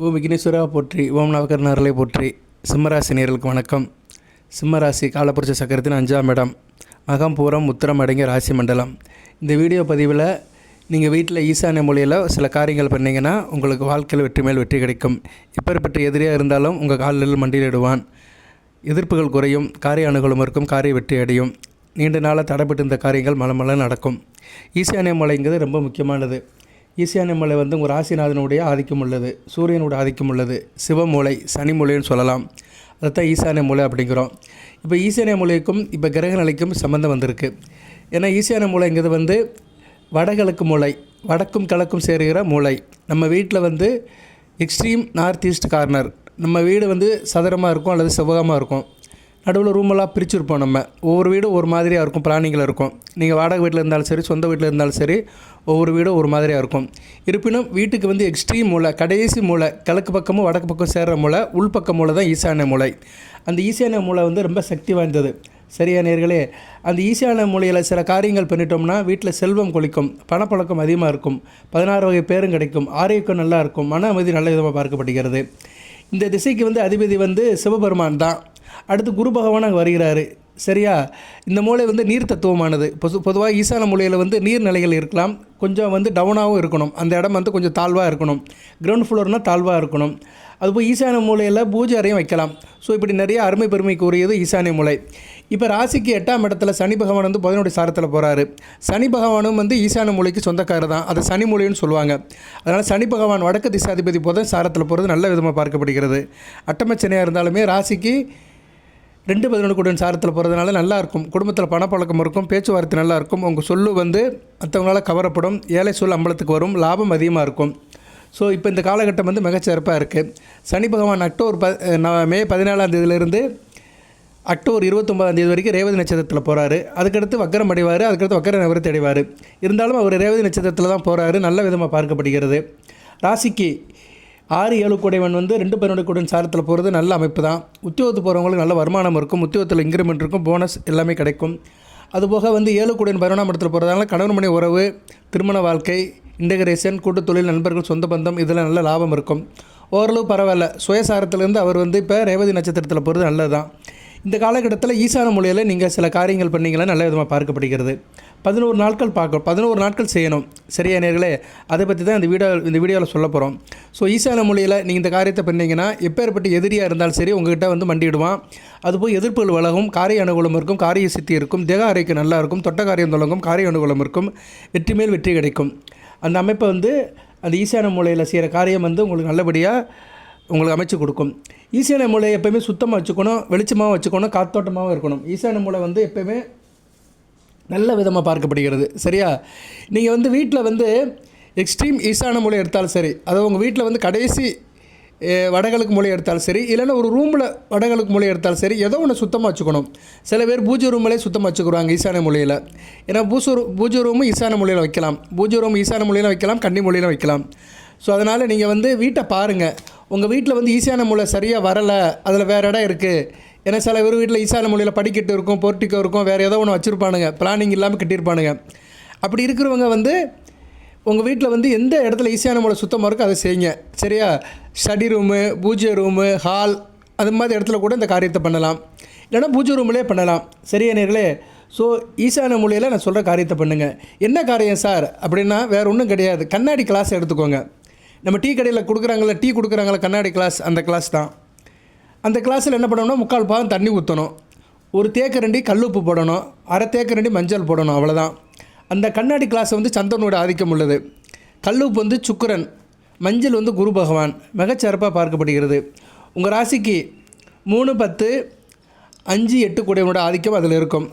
ஓம் விக்னேஸ்வரா போற்றி, ஓம் நவகர்ணாரலை போற்றி. சிம்மராசி நேயர்களுக்கு வணக்கம். சிம்மராசி காலப்புருஷ சக்கரத்தின் 5ஆம் இடம், மகம் பூரம் உத்திரம் அடங்கிய ராசி மண்டலம். இந்த வீடியோ பதிவில் நீங்கள் வீட்டில் ஈசானிய மூலையில் சில காரியங்கள் பண்ணிங்கன்னா உங்களுக்கு வாழ்க்கையில் வெற்றி மேல் வெற்றி கிடைக்கும். எப்பேற்பட்ட எதிரியாக இருந்தாலும் உங்கள் காலில் மண்டியிடுவான். எதிர்ப்புகள் குறையும், காரிய அனுகூலம் இருக்கும், காரிய வெற்றி அடையும். நீண்ட நாளாக தடைப்பட்டு இந்த காரியங்கள் மலமல நடக்கும். ஈசானிய மூலைங்கிறது ரொம்ப முக்கியமானது. ஈசானிய மூலை உங்கள் ராசிநாதனுடைய ஆதிக்கம் உள்ளது, சூரியனுடைய ஆதிக்கம் உள்ளது. சிவமூலை, சனி மூலைன்னு சொல்லலாம். அதுதான் ஈசானிய மூலை அப்படிங்கிறோம். இப்போ ஈசானிய மூலைக்கும் இப்போ கிரக நிலைக்கும் சம்மந்தம் வந்திருக்கு. ஏன்னா ஈசானிய மூலைங்கிறது வடகிழக்கு மூலை, வடக்கும் கிழக்கும் சேருகிற மூலை. நம்ம வீட்டில் எக்ஸ்ட்ரீம் நார்த் ஈஸ்ட் கார்னர். நம்ம வீடு சதுரமாக இருக்கும் அல்லது செவ்வகமாக இருக்கும். நடுவில் ரூமெல்லாம் பிரிச்சுருப்போம். நம்ம ஒவ்வொரு வீடும் ஒரு மாதிரியாக இருக்கும், பிளானிங்கில் இருக்கும். நீங்கள் வாடகை வீட்டில் இருந்தாலும் சரி, சொந்த வீட்டில் இருந்தாலும் சரி, ஒவ்வொரு வீடும் ஒரு மாதிரியாக இருக்கும். இருப்பினும் வீட்டுக்கு எக்ஸ்ட்ரீம் மூலை, கடைசி மூலை, கிழக்கு பக்கமும் வடக்கு பக்கம் சேர்கிற மூலை, உள்பக்க மூலை தான் ஈசானிய மூலை. அந்த ஈசானிய மூலை ரொம்ப சக்தி வாய்ந்தது. சரியா நேர்களே? அந்த ஈசானிய மூலையில் சில காரியங்கள் பண்ணிட்டோம்னா வீட்டில் செல்வம் கொளிக்கும், பணப்பழக்கம் அதிகமாக இருக்கும், 16 வகை பேரும் கிடைக்கும், ஆரோக்கியம் நல்லா இருக்கும், மன அமைதி நல்ல விதமாக பார்க்கப்படுகிறது. இந்த திசைக்கு அதிபதி சிவபெருமான் தான். அடுத்து குரு பகவான் அங்கே வருகிறாரு. சரியா? இந்த மூலை நீர் தத்துவமானது. பொதுவாக ஈசான மூலையில் நீர்நிலைகள் இருக்கலாம், கொஞ்சம் டவுனாகவும் இருக்கணும். அந்த இடம் கொஞ்சம் தாழ்வாக இருக்கணும். கிரவுண்ட் ஃப்ளோர்னால் தாழ்வாக இருக்கணும். அதுபோல் ஈசான மூலையில் பூஜை அறையும் வைக்கலாம். ஸோ இப்படி நிறைய அருமை பெருமைக்கு உரியது ஈசானிய மூலை. இப்போ ராசிக்கு 8ஆம் இடத்துல சனி பகவான் 11 சாரத்தில் போகிறாரு. சனி பகவானும் ஈசான மூலைக்கு சொந்தக்காரர் தான். அதை சனி மூலைன்னு சொல்லுவாங்க. அதனால் சனி பகவான் வடக்கு திசாதிபதி போத சாரத்தில் போகிறது நல்ல விதமாக பார்க்கப்படுகிறது. அட்டமச்சனையாக இருந்தாலுமே ராசிக்கு 2-11 கூடன் சாரத்தில் போகிறதுனால நல்லாயிருக்கும். குடும்பத்தில் பணப்பழக்கம் இருக்கும், பேச்சுவார்த்தை நல்லாயிருக்கும். உங்கள் சொல்லு மற்றவங்களால் கவரப்படும், ஏழை சொல் அம்பலத்துக்கு வரும், லாபம் அதிகமாக இருக்கும். ஸோ இப்போ இந்த காலகட்டம் மிகச்சிறப்பாக இருக்குது. சனி பகவான் மே 14ஆம் தேதியிலிருந்து அக்டோபர் 29ஆம் தேதி வரைக்கும் ரேவதி நட்சத்திரத்தில் போகிறாரு. அதுக்கடுத்து வக்கரம் அடைவார், அதுக்கடுத்து வக்கர நிவர்த்தி அடைவார். இருந்தாலும் அவர் ரேவதி நட்சத்திரத்தில் தான் போகிறாரு. நல்ல விதமாக பார்க்கப்படுகிறது. ராசிக்கு 6-7 கூடைவன் 2-12 கூடன் சாரத்தில் போகிறது நல்ல அமைப்பு தான். உத்தியோகத்துக்கு போகிறவங்களுக்கு நல்ல வருமானம் இருக்கும், உத்தியோகத்தில் இன்க்ரிமெண்ட் இருக்கும், போனஸ் எல்லாமே கிடைக்கும். அதுபோக 7 கூடன் 11ஆம் இடத்துல போகிறதுனால கணவன் மனைவி உறவு, திருமண வாழ்க்கை, இன்டகிரேஷன், கூட்டு தொழில், நண்பர்கள், சொந்த பந்தம், இதில் நல்ல லாபம் இருக்கும். ஓரளவு பரவாயில்ல. சுயசாரத்திலேருந்து அவர் இப்போ ரேவதி நட்சத்திரத்தில் போகிறது நல்லது தான். இந்த காலகட்டத்தில் ஈசான மூலையில் நீங்கள் சில காரியங்கள் பண்ணிங்கன்னா நல்ல விதமாக பார்க்கப்படுகிறது. 11 நாட்கள் பார்க்கணும், 11 நாட்கள் செய்யணும். சரியா நேர்களே? அதை பற்றி தான் இந்த வீடியோவில் சொல்ல போகிறோம். ஸோ ஈசான மூலையில் நீங்கள் இந்த காரியத்தை பண்ணிங்கன்னா எப்பேற்பட்ட எதிரியாக இருந்தாலும் சரி உங்கள்கிட்ட மண்டிடுவான். அதுபோல் எதிர்ப்புகள் விலகும், காரிய அனுகூலம் இருக்கும், காரிய சித்தி இருக்கும், தேக ஆரோக்கியம் நல்லா இருக்கும், தொட்ட காரியம் தொடங்கும், காரிய அனுகூலம் இருக்கும், வெற்றி மேல் வெற்றி கிடைக்கும். அந்த அமைப்பை அந்த ஈசான மூலையில் செய்கிற காரியம் உங்களுக்கு நல்லபடியாக உங்களுக்கு அமைச்சு கொடுக்கும். ஈசான மூலை எப்போயுமே சுத்தமாக வச்சுக்கணும், வெளிச்சமாகவும் வச்சுக்கணும், காத்தோட்டமாகவும் இருக்கணும். ஈசான மூலை எப்போயுமே நல்ல விதமாக பார்க்கப்படுகிறது. சரியா? நீங்கள் வீட்டில் எக்ஸ்ட்ரீம் ஈசான மூலை எடுத்தாலும் சரி, அதாவது உங்கள் வீட்டில் கடைசி வடகிழக்கு மூலை எடுத்தாலும் சரி, இல்லைன்னா ஒரு ரூமில் வடகிழக்கு மூலை எடுத்தாலும் சரி, ஏதோ ஒன்று சுத்தமாக வச்சுக்கணும். சில பேர் பூஜை ரூமிலே சுத்தமாக வச்சுக்கிறாங்க ஈசான மூலையில். ஏன்னா பூஜை ரூமும் ஈசான மூலையில் வைக்கலாம், பூஜை ரூம் ஈசான மூலையில் வைக்கலாம், கன்னி மூலையில் வைக்கலாம். ஸோ அதனால் நீங்கள் வீட்டை பாருங்கள். உங்கள் வீட்டில் ஈசான மூலை சரியாக வரலை, அதில் வேறு இடம் இருக்குது. ஏன்னா சில பேர் வீட்டில் ஈசான மூலையில் படிக்கட்டு இருக்கும், போர்ட்டிக்கோ இருக்கும், வேறு ஏதோ ஒன்று வச்சுருப்பானுங்க, பிளானிங் இல்லாமல் கட்டியிருப்பானுங்க. அப்படி இருக்கிறவங்க உங்கள் வீட்டில் எந்த இடத்துல ஈசான மூலை சுத்தமாக இருக்கோ அதை செய்யுங்க. சரியா? ஸ்டடி ரூமு, பூஜை ரூமு, ஹால், அது மாதிரி இடத்துல கூட இந்த காரியத்தை பண்ணலாம். இல்லைனா பூஜை ரூம்லேயே பண்ணலாம். சரியா நேர்களே? ஸோ ஈசான மூலையில் நான் சொல்கிற காரியத்தை பண்ணுங்கள். என்ன காரியம் சார் அப்படின்னா வேறு ஒன்றும் கிடையாது. கண்ணாடி கிளாஸ் எடுத்துக்கோங்க. நம்ம டீ கடையில் கொடுக்குறாங்களா கண்ணாடி கிளாஸ், அந்த கிளாஸ் தான். அந்த கிளாஸில் என்ன பண்ணணும்னா 3/4 பாகம் தண்ணி ஊற்றணும், 1 தேக்கரண்டி கல்லுப்பு போடணும், 1/2 தேக்கரண்டி மஞ்சள் போடணும், அவ்வளோதான். அந்த கண்ணாடி கிளாஸ் சந்திரனோட ஆதிக்கம் உள்ளது. கல்லுப்பு சுக்கிரன், மஞ்சள் குரு பகவான். மிகச்சிறப்பாக பார்க்கப்படுகிறது. உங்கள் ராசிக்கு 3, 10, 5, 8 குடையவனோட ஆதிக்கம் அதில் இருக்கும்.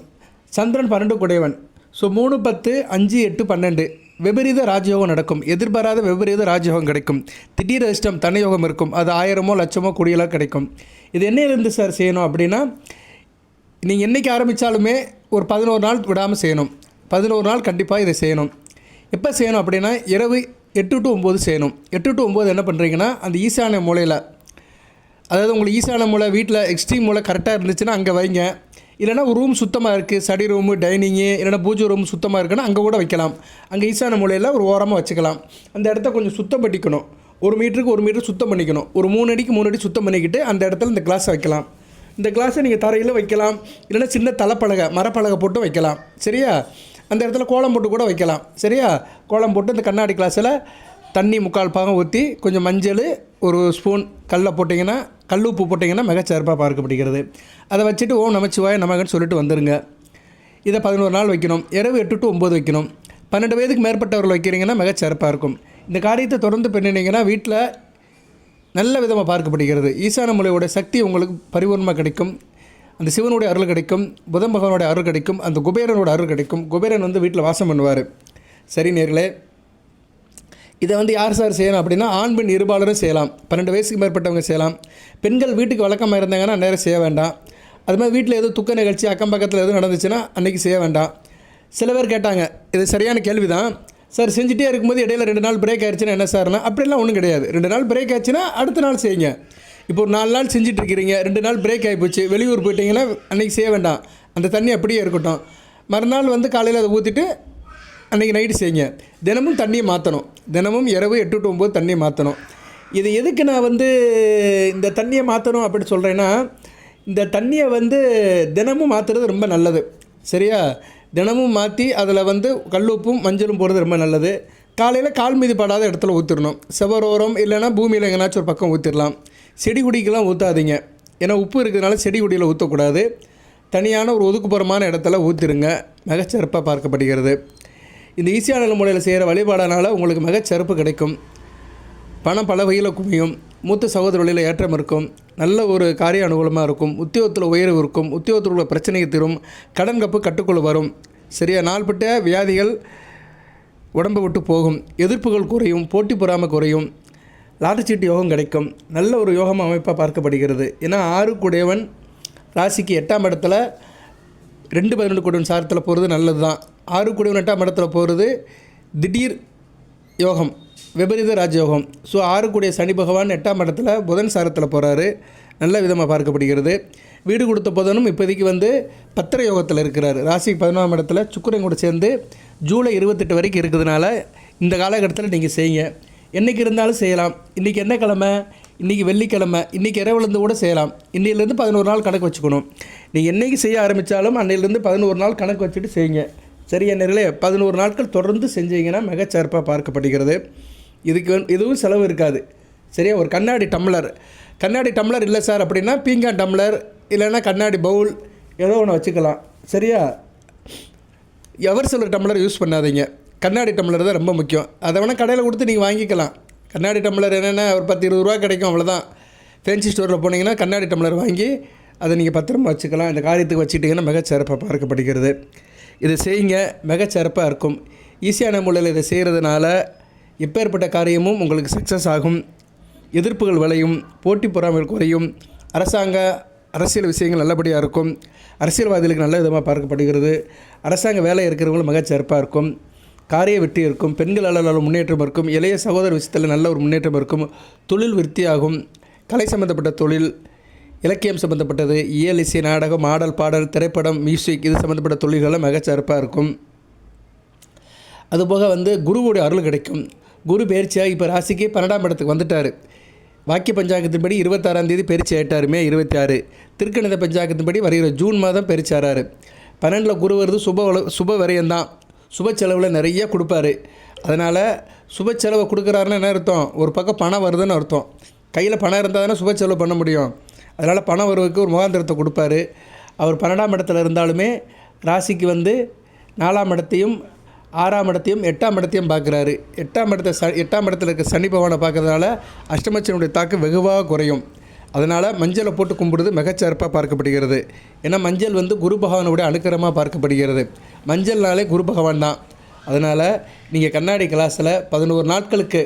சந்திரன் 12 குடையவன். ஸோ 3, 10, 5, 8, 12 விபரீத ராஜயோகம் நடக்கும். எதிர்பாராத விபரீத ராஜயோகம் கிடைக்கும். திடீர் அதிர்ஷ்டம் தனயோகம் இருக்கும். அது 1000மோ லட்சமோ கோடியெல்லாம் கிடைக்கும். இது என்னையிலேருந்து சார் செய்யணும் அப்படின்னா, நீங்கள் என்றைக்கு ஆரம்பித்தாலுமே ஒரு 11 நாள் விடாமல் செய்யணும். 11 நாள் கண்டிப்பாக இதை செய்யணும். எப்போ செய்யணும் அப்படின்னா இரவு 8 to 9 செய்யணும். 8 to 9 என்ன பண்ணுறீங்கன்னா அந்த ஈசான மூலையில், அதாவது உங்களுக்கு ஈசான மூலை வீட்டில் எக்ஸ்ட்ரீம் மூலை கரெக்டாக இருந்துச்சுன்னா அங்கே வைங்க. இல்லைனா ஒரு ரூம் சுத்தமாக இருக்குது, ஸ்டடி ரூமு, டைனிங்கு, இல்லைனா பூஜை ரூம் சுத்தமாக இருக்குன்னா அங்கே கூட வைக்கலாம். அங்கே ஈசான மூலையில் ஒரு ஓரமாக வச்சுக்கலாம். அந்த இடத்த கொஞ்சம் சுத்தப்படுத்திக்கணும். 1 மீட்டருக்கு 1 மீட்டர் சுத்தம் பண்ணிக்கணும். ஒரு 3 அடிக்கு 3 அடி சுத்தம் பண்ணிக்கிட்டு அந்த இடத்துல இந்த கிளாஸை வைக்கலாம். இந்த கிளாஸை நீங்கள் தரையில் வைக்கலாம், இல்லைன்னா சின்ன தலைப்பலகை மரப்பலகை போட்டு வைக்கலாம். சரியா? அந்த இடத்துல கோலம் போட்டு கூட வைக்கலாம். சரியா? கோலம் போட்டு இந்த கண்ணாடி கிளாஸில் தண்ணி 3/4 பாகம் ஊற்றி கொஞ்சம் மஞ்சள், ஒரு ஸ்பூன் போட்டிங்கன்னா கல் உப்பு போட்டிங்கன்னா மிகச்சிறப்பாக பார்க்கப்படுகிறது. அதை வச்சுட்டு ஓம் நமச்சிவாய நமகன்னு சொல்லிட்டு வந்துடுங்க. இதை 11 நாள் வைக்கணும். இரவு 8 to 9 வைக்கணும். 12 வயதுக்கு மேற்பட்டவர்கள் வைக்கிறீங்கன்னா மிகச்சிறப்பாக இருக்கும். இந்த காரியத்தை தொடர்ந்து பண்ணினீங்கன்னா வீட்டில் நல்ல விதமாக பார்க்கப்படுகிறது. ஈசான மூலையோட சக்தி உங்களுக்கு பரிபூர்ணமாக கிடைக்கும். அந்த சிவனுடைய அருள் கிடைக்கும், புதன் பகவானுடைய அருள் கிடைக்கும், அந்த குபேரனோட அருள் கிடைக்கும். குபேரன் வந்து வீட்டில் வாசம் பண்ணுவார். சரி நேர்களே, இதை வந்து யார் சார் செய்யணும் அப்படின்னா ஆண் பெண் இருபாலரும் செய்யலாம். 12 வயசுக்கு மேற்பட்டவங்க செய்யலாம். பெண்கள் வீட்டுக்கு வழக்கமாக இருந்தாங்கன்னா நேரம் செய்ய வேண்டாம். அது மாதிரி வீட்டில் எதுவும் துக்க நிகழ்ச்சி அக்கம் பக்கத்தில் எதுவும் நடந்துச்சுன்னா அன்றைக்கி செய்ய வேண்டாம். சில பேர் கேட்டாங்க, இது சரியான கேள்வி தான் சார், செஞ்சுட்டே இருக்கும்போது இடையில 2 நாள் பிரேக் ஆயிடுச்சுன்னா என்ன சார்னா, அப்படிலாம் ஒன்றும் கிடையாது. 2 நாள் பிரேக் ஆச்சுன்னா அடுத்த நாள் செய்யுங்க. இப்போ ஒரு 4 நாள் செஞ்சுட்டு இருக்கிறீங்க, 2 நாள் பிரேக் ஆகிப்போச்சு, வெளியூர் போயிட்டீங்கன்னா அன்றைக்கி செய்ய வேண்டாம். அந்த தண்ணி அப்படியே இருக்கட்டும். மறுநாள் வந்து காலையில் அதை ஊற்றிட்டு அன்றைக்கி நைட்டு செய்யுங்க. தினமும் தண்ணியை மாற்றணும். தினமும் இரவு 8 to 9 தண்ணியை மாற்றணும். இது எதுக்கு நான் வந்து இந்த தண்ணியை மாற்றணும் அப்படின்னு சொல்கிறேன்னா, இந்த தண்ணியை வந்து தினமும் மாற்றுறது ரொம்ப நல்லது. சரியா? தினமும் மாற்றி அதில் வந்து கல்லுப்பும் மஞ்சளும் போடுறது ரொம்ப நல்லது. காலையில் கால் மீதி படாத இடத்துல ஊற்றிடணும். செவரோரம் இல்லைனா பூமியில் எங்கேனாச்சும் ஒரு பக்கம் ஊற்றிடலாம். செடி கொடிக்கெல்லாம் ஊற்றாதீங்க. ஏன்னா உப்பு இருக்கிறதுனால செடி கொடியில் ஊற்றக்கூடாது. தனியான ஒரு ஒதுக்குப்புறமான இடத்துல ஊற்றிடுங்க. மிகச்சிறப்பாக பார்க்கப்படுகிறது. இந்த ஈஸியான முறையில் செய்கிற வழிபாடனால் உங்களுக்கு மிகச்சிறப்பு கிடைக்கும். பணம் பல வகையில் குமியும். மூத்த சகோதர வழியில் ஏற்றம் இருக்கும். நல்ல ஒரு காரிய அனுகூலமாக இருக்கும். உத்தியோகத்தில் உயர்வு இருக்கும். உத்தியோகத்தில் உள்ள பிரச்சனையை தீரும். கடன் கப்பு கட்டுக்குள் வரும். சரியா? நாள்பட்ட வியாதிகள் உடம்பை விட்டு போகும். எதிர்ப்புகள் குறையும். போட்டி பொறாமல் குறையும். லாட்டச்சீட்டு யோகம் கிடைக்கும். நல்ல ஒரு யோகம் அமைப்பாக பார்க்கப்படுகிறது. ஏன்னா 6 கூடியவன் ராசிக்கு 8ஆம் இடத்துல 2-12 கூடியவன் சாரத்தில் போகிறது நல்லது தான். 6 கூடியவன் 8ஆம் இடத்துல போகிறது திடீர் யோகம், விபரீத ராஜயோகம். ஸோ 6 கூடிய சனி பகவான் 8ஆம் இடத்துல புதன் சாரத்தில் போகிறாரு. நல்ல விதமாக பார்க்கப்படுகிறது. வீடு கொடுத்த புதனும் இப்போதைக்கு வந்து பத்திர யோகத்தில் இருக்கிறார். ராசிக்கு 11ஆம் இடத்துல சுக்கிரன் கூட சேர்ந்து ஜூலை 28 வரைக்கும் இருக்கிறதுனால இந்த காலகட்டத்தில் நீங்கள் செய்யுங்க. என்றைக்கு இருந்தாலும் செய்யலாம். இன்றைக்கி என்ன கிழமை? இன்றைக்கி வெள்ளிக்கிழமை. இன்றைக்கி இரவுலேருந்து கூட செய்யலாம். இன்னையிலேருந்து 11 நாள் கணக்கு வச்சுக்கணும். நீங்கள் என்றைக்கு செய்ய ஆரம்பித்தாலும் அன்னையிலேருந்து 11 நாள் கணக்கு வச்சுட்டு செய்யுங்க. சரியா நேர்களே? 11 நாட்கள் தொடர்ந்து செஞ்சீங்கன்னா மிகச்சிறப்பாக பார்க்கப்படுகிறது. இதுக்கு எதுவும் செலவு இருக்காது. சரியா? ஒரு கண்ணாடி டம்ளர் இல்லை சார் அப்படின்னா பீங்கான் டம்ளர் இல்லைன்னா கண்ணாடி பவுல் ஏதோ ஒன்று வச்சுக்கலாம். சரியா? எவர் சிலர் டம்ளர் யூஸ் பண்ணாதீங்க. கண்ணாடி டம்ளர் தான் ரொம்ப முக்கியம். அதை வேணால் கடையில் கொடுத்து நீங்கள் வாங்கிக்கலாம். கண்ணாடி டம்ளர் என்னென்னா ஒரு 10-20 ரூபா கிடைக்கும், அவ்வளோதான். ஃபேன்சி ஸ்டோரில் போனீங்கன்னா கண்ணாடி டம்ளர் வாங்கி அதை நீங்கள் பத்திரமா வச்சுக்கலாம். இந்த காரியத்துக்கு வச்சுட்டிங்கன்னா மிகச்சிறப்பாக பார்க்கப்படுகிறது. இதை செய்யுங்க, மிகச்சிறப்பாக இருக்கும். ஈஸியான முறையில் இதை செய்கிறதுனால எப்பேற்பட்ட காரியமும் உங்களுக்கு சக்ஸஸ் ஆகும். எதிர்ப்புகள் விளையும். போட்டி பொறாமைகள் குறையும். அரசியல் விஷயங்கள் நல்லபடியாக இருக்கும். அரசியல்வாதிகளுக்கு நல்ல விதமாக பார்க்கப்படுகிறது. அரசாங்க வேலை இருக்கிறவங்களும் மிகச்சிறப்பாக இருக்கும். காரிய வெற்றி இருக்கும். பெண்கள் அளவில் முன்னேற்றம் இருக்கும். இளைய சகோதர விஷயத்தில் நல்ல ஒரு முன்னேற்றம் இருக்கும். தொழில் விருத்தியாகும். கலை சம்மந்தப்பட்ட தொழில், இலக்கியம் சம்மந்தப்பட்டது, இயல், இசை, நாடகம், ஆடல், பாடல், திரைப்படம், மியூசிக் இது சம்மந்தப்பட்ட தொழில்களும் மிகச்சிறப்பாக இருக்கும். அதுபோக வந்து குருவுடைய அருள் கிடைக்கும். குரு பயிற்சியாக இப்போ ராசிக்கு 12ஆம் இடத்துக்கு வந்துட்டார். வாக்கிய பஞ்சாங்கத்தின்படி 26ஆம் தேதி பயிற்சி ஆகிட்டார். மே 26. திருக்கணித பஞ்சாங்கத்தின்படி வருகிற ஜூன் மாதம் பயிற்சி ஆகிறாரு. 12ல் குரு வருது. சுப விரயம்தான். சுப செலவில் நிறைய கொடுப்பாரு. அதனால் சுப செலவை கொடுக்குறாருன்னு என்ன அர்த்தம்? ஒரு பக்கம் பணம் வருதுன்னு அர்த்தம். கையில் பணம் இருந்தால் தானே சுப செலவு பண்ண முடியும். அதனால் பணம் வருவதுக்கு ஒரு முகாந்திரத்தை கொடுப்பாரு. அவர் 12ஆம் இடத்துல இருந்தாலுமே ராசிக்கு வந்து 4ஆம் இடத்தையும் 6ஆம் இடத்தையும் 8ஆம் இடத்தையும் பார்க்குறாரு. 8ஆம் இடத்துல இருக்க சனி பகவானை பார்க்கறதுனால அஷ்டமச்சனுடைய தாக்கு வெகுவாக குறையும். அதனால் மஞ்சளை போட்டு கும்பிடுறது மிகச்சிறப்பாக பார்க்கப்படுகிறது. ஏன்னா மஞ்சள் வந்து குரு பகவானுடைய அனுக்கிரமாக பார்க்கப்படுகிறது. மஞ்சள்னாலே குரு பகவான் தான். அதனால் நீங்கள் கண்ணாடி கிளாஸில் 11 நாட்களுக்கு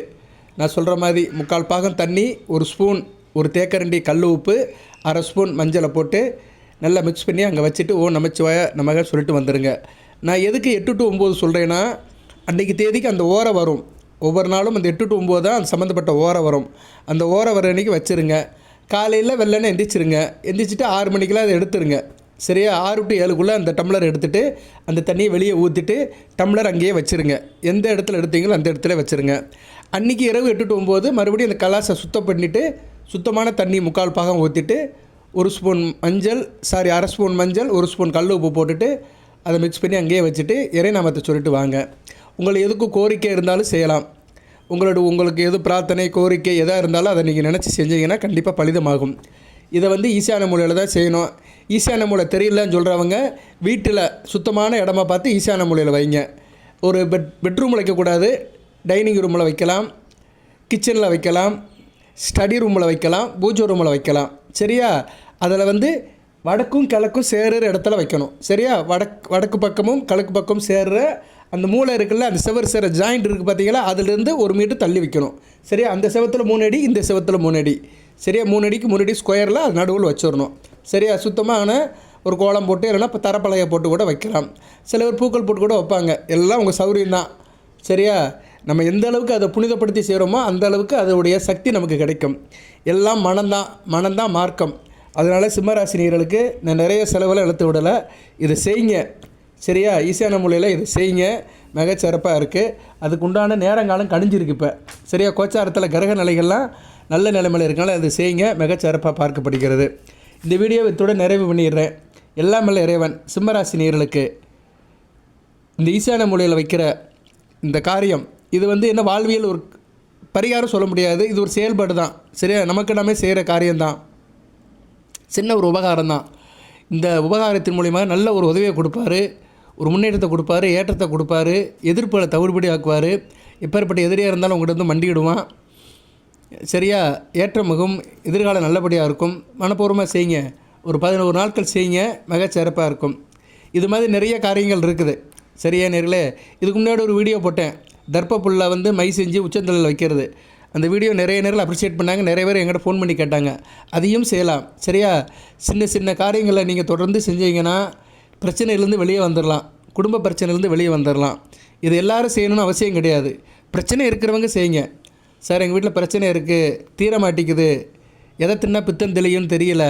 நான் சொல்கிற மாதிரி 3/4 பாகம் தண்ணி, 1 ஸ்பூன், ஒரு தேக்கரண்டி கல் உப்பு, 1/2 ஸ்பூன் மஞ்சளை போட்டு நல்லா மிக்ஸ் பண்ணி அங்கே வச்சுட்டு ஓ நமச்சிவாய நமக சொல்லிட்டு வந்துடுங்க. நான் எதுக்கு 8 to 9 சொல்கிறேன்னா, அன்றைக்கி தேதிக்கு அந்த ஓரை வரும். ஒவ்வொரு நாளும் அந்த 8 to 9 தான் அந்த சம்மந்தப்பட்ட ஓரை வரும். அந்த ஓரை வர அன்றைக்கி வச்சுருங்க. காலையில் வெள்ளனை எந்திரிச்சிருங்க. எந்திரிச்சிட்டு 6 மணிக்கெலாம் அதை எடுத்துருங்க. சரியா? 6 to 7க்குள்ளே அந்த டம்ளர் எடுத்துகிட்டு அந்த தண்ணியை வெளியே ஊற்றிட்டு டம்ளர் அங்கேயே வச்சுருங்க. எந்த இடத்துல எடுத்தீங்களோ அந்த இடத்துல வச்சுருங்க. அன்றைக்கி இரவு 8 to 9 மறுபடியும் அந்த கலாசை சுத்தம் பண்ணிவிட்டு சுத்தமான தண்ணி 3/4 பாகம் ஊற்றிட்டு 1 ஸ்பூன் மஞ்சள் அரை ஸ்பூன் மஞ்சள் 1 ஸ்பூன் கல் உப்பு போட்டுட்டு அதை மிக்ஸ் பண்ணி அங்கேயே வச்சுட்டு இறைநாமத்தை சொல்லிட்டு வாங்க. உங்களுக்கு எதுக்கும் கோரிக்கை இருந்தாலும் செய்யலாம். உங்களுக்கு எது பிரார்த்தனை கோரிக்கை எதாக இருந்தாலும் அதை நீங்கள் நினச்சி செஞ்சீங்கன்னா கண்டிப்பாக பலிதமாகும். இதை வந்து ஈசான மூலையில் தான் செய்யணும். ஈசான மூலை தெரியலன்னு சொல்கிறவங்க வீட்டில் சுத்தமான இடமா பார்த்து ஈசான மூலையில் வைங்க. ஒரு பெட்ரூமில் வைக்கக்கூடாது, டைனிங் ரூமில் வைக்கலாம், கிச்சனில் வைக்கலாம், ஸ்டடி ரூமில் வைக்கலாம், பூஜை ரூமில் வைக்கலாம். சரியா? அதில் வந்து வடக்கும் கிழக்கும் சேர்கிற இடத்துல வைக்கணும். சரியா? வடக்கு பக்கமும் கிழக்கு பக்கமும் சேர்கிற அந்த மூளை இருக்குல்ல, அந்த செவர் சேர ஜாயிண்ட் இருக்குது பார்த்தீங்களா, அதுலேருந்து 1 மீட்டர் தள்ளி வைக்கணும். சரியா? அந்த செவத்தில் 3 அடி, இந்த செவத்தில் 3 அடி. சரியா? 3 அடிக்கு 3 அடி ஸ்கொயரில் அது நடுவில் வச்சிடணும். சரியா? சுத்தமான ஒரு கோலம் போட்டு இல்லைன்னா இப்போ தரப்பலகை போட்டு கூட வைக்கலாம். சில பேர் பூக்கள் போட்டு கூட வைப்பாங்க. எல்லாம் உங்கள் சௌகரியம் தான். சரியா? நம்ம எந்த அளவுக்கு அதை புனிதப்படுத்தி செய்கிறோமோ அந்த அளவுக்கு அதோடைய சக்தி நமக்கு கிடைக்கும். எல்லாம் மனம்தான் மார்க்கம். அதனால் சிம்மராசினியர்களுக்கு நான் நிறைய செலவில் இழுத்து விடலை. இதை செய்யுங்க. சரியா? ஈசான மூலையில் இதை செய்யுங்க. மிகச்சிறப்பாக இருக்குது. அதுக்கு உண்டான நேரங்காலம் கணிஞ்சிருக்கு இப்போ. சரியா? கோச்சாரத்தில் கிரக நிலைகள்லாம் நல்ல நிலைமையில் இருக்கனால அதை செய்யுங்க. மிகச்சிறப்பாக பார்க்கப்படுகிறது. இந்த வீடியோவை இத்துடன் நிறைவு பண்ணிடுறேன். எல்லாம் வல்ல இறைவன் சிம்மராசினியர்களுக்கு இந்த ஈசான மூலையில் வைக்கிற இந்த காரியம் இது வந்து என்ன வாழ்வியல் ஒரு பரிகாரம் சொல்ல முடியாது. இது ஒரு செயல்பாடு தான். சரியா? நமக்கு நாமே செய்கிற காரியம்தான். சின்ன ஒரு உபகாரம் தான். இந்த உபகாரத்தின் மூலிமா நல்ல ஒரு உதவியை கொடுப்பாரு, ஒரு முன்னேற்றத்தை கொடுப்பாரு, ஏற்றத்தை கொடுப்பாரு, எதிர்ப்புகளை தவிடுபடி ஆக்குவார். எப்பேற்பட்ட எதிரியாக இருந்தாலும் உங்கள்கிட்ட வந்து மண்டிடுவான். சரியா? ஏற்றமுகம் எதிர்காலம் நல்லபடியாக இருக்கும். மனப்பூர்வமாக செய்யுங்க. ஒரு 11 நாட்கள் செய்யுங்க. மிகச்சிறப்பாக இருக்கும். இது மாதிரி நிறைய காரியங்கள் இருக்குது. சரியா நேர்களே? இதுக்கு முன்னாடி ஒரு வீடியோ போட்டேன். தர்ப்பப்புல்லை வந்து மை செஞ்சு உச்சந்தலையில் வைக்கிறது. அந்த வீடியோ நிறைய நேரில் அப்ரிஷியேட் பண்ணாங்க. நிறைய பேர் எங்கிட்ட ஃபோன் பண்ணி கேட்டாங்க. அதையும் செய்யலாம். சரியா? சின்ன சின்ன காரியங்களை நீங்கள் தொடர்ந்து செஞ்சீங்கன்னா பிரச்சனையிலேருந்து வெளியே வந்துடலாம். குடும்ப பிரச்சனையிலேருந்து வெளியே வந்துடலாம். இது எல்லோரும் செய்யணும்னு அவசியம் கிடையாது. பிரச்சனை இருக்கிறவங்க செய்யுங்க. சார் எங்கள் வீட்டில் பிரச்சனை இருக்குது, தீர மாட்டேங்குது, எதை தின்னா பித்தம் தெளியும்னு தெரியல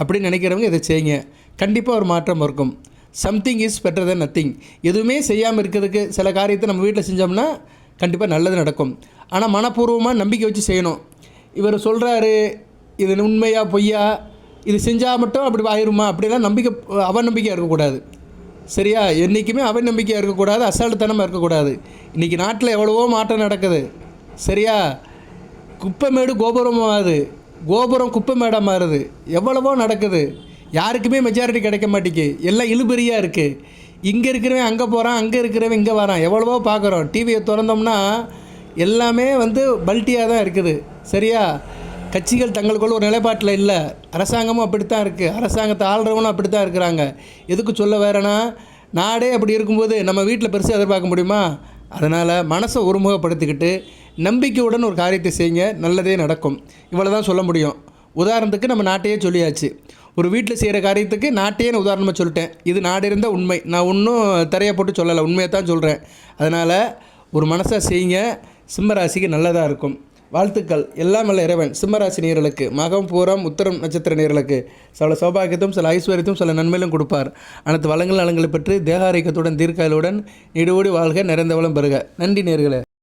அப்படின்னு நினைக்கிறவங்க இதை செய்யுங்க. கண்டிப்பாக ஒரு மாற்றம் இருக்கும். Something is better then nothing. எதுவுமே செய்யாமல் இருக்கிறதுக்கு சில காரியத்தை நம்ம வீட்டில் செஞ்சோம்னா கண்டிப்பாக நல்லது நடக்கும். ஆனால் மனப்பூர்வமாக நம்பிக்கை வச்சு செய்யணும். இவர் சொல்கிறாரு இது உண்மையா பொய்யா, இது செஞ்சால் மட்டும் அப்படி ஆயிருமா அப்படிலாம் நம்பிக்கை அவநம்பிக்கையாக இருக்கக்கூடாது. சரியா? என்றைக்குமே அவநம்பிக்கையாக இருக்கக்கூடாது, அசால்ட்டுத்தனமாக இருக்கக்கூடாது. இன்றைக்கி நாட்டில் எவ்வளவோ மாற்றம் நடக்குது. சரியா? குப்பை மேடு கோபுரமாகுது, கோபுரம் குப்பை மேடாக மாறுது. எவ்வளவோ நடக்குது. யாருக்குமே மெஜாரிட்டி கிடைக்க மாட்டேங்குது. எல்லாம் இழுபறியாக இருக்குது. இங்கே இருக்கிறவன் அங்கே போகிறான், அங்கே இருக்கிறவன் இங்கே வரான். எவ்வளவோ பார்க்குறோம். டிவியை திறந்தோம்னா எல்லாமே வந்து பல்ட்டியாக தான் இருக்குது. சரியா? கட்சிகள் தங்களுக்குள்ள ஒரு நிலைப்பாட்டில் இல்லை. அரசாங்கமும் அப்படித்தான் இருக்குது. அரசாங்கத்தை ஆள்றவனும் அப்படி தான் இருக்கிறாங்க. எதுக்கு சொல்ல வேறேன்னா, நாடே அப்படி இருக்கும்போது நம்ம வீட்டில் பெருசாக எதிர்பார்க்க முடியுமா? அதனால் மனசை ஒருமுகப்படுத்திக்கிட்டு நம்பிக்கையுடன் ஒரு காரியத்தை செய்யுங்க. நல்லதே நடக்கும். இவ்வளோ தான் சொல்ல முடியும். உதாரணத்துக்கு நம்ம நாட்டையே சொல்லியாச்சு. ஒரு வீட்டில் செய்கிற காரியத்துக்கு நாட்டையே நான் உதாரணமாக சொல்லிட்டேன். இது நாடு இருந்த உண்மை. நான் ஒன்றும் தரையை போட்டு சொல்லலை, உண்மையை தான் சொல்கிறேன். அதனால் ஒரு மனசாக செய்யுங்க. சிம்மராசிக்கு நல்லதாக இருக்கும். வாழ்த்துக்கள். எல்லாம் நல்ல இறைவன் சிம்மராசி நேயர்களுக்கு, மகம் பூரம் உத்திரம் நட்சத்திர நேயர்களுக்கு சில சௌபாகியத்தையும் சில ஐஸ்வர்யத்தையும் சில நன்மையிலும் கொடுப்பார். அனைத்து வளங்கள் நலங்களை பெற்று தேகாரோக்கியத்துடன் தீர்க்காயலுடன் நீடோடி வாழ்க, நிறைந்த வளம் பெறுக. நன்றி நேயர்களே.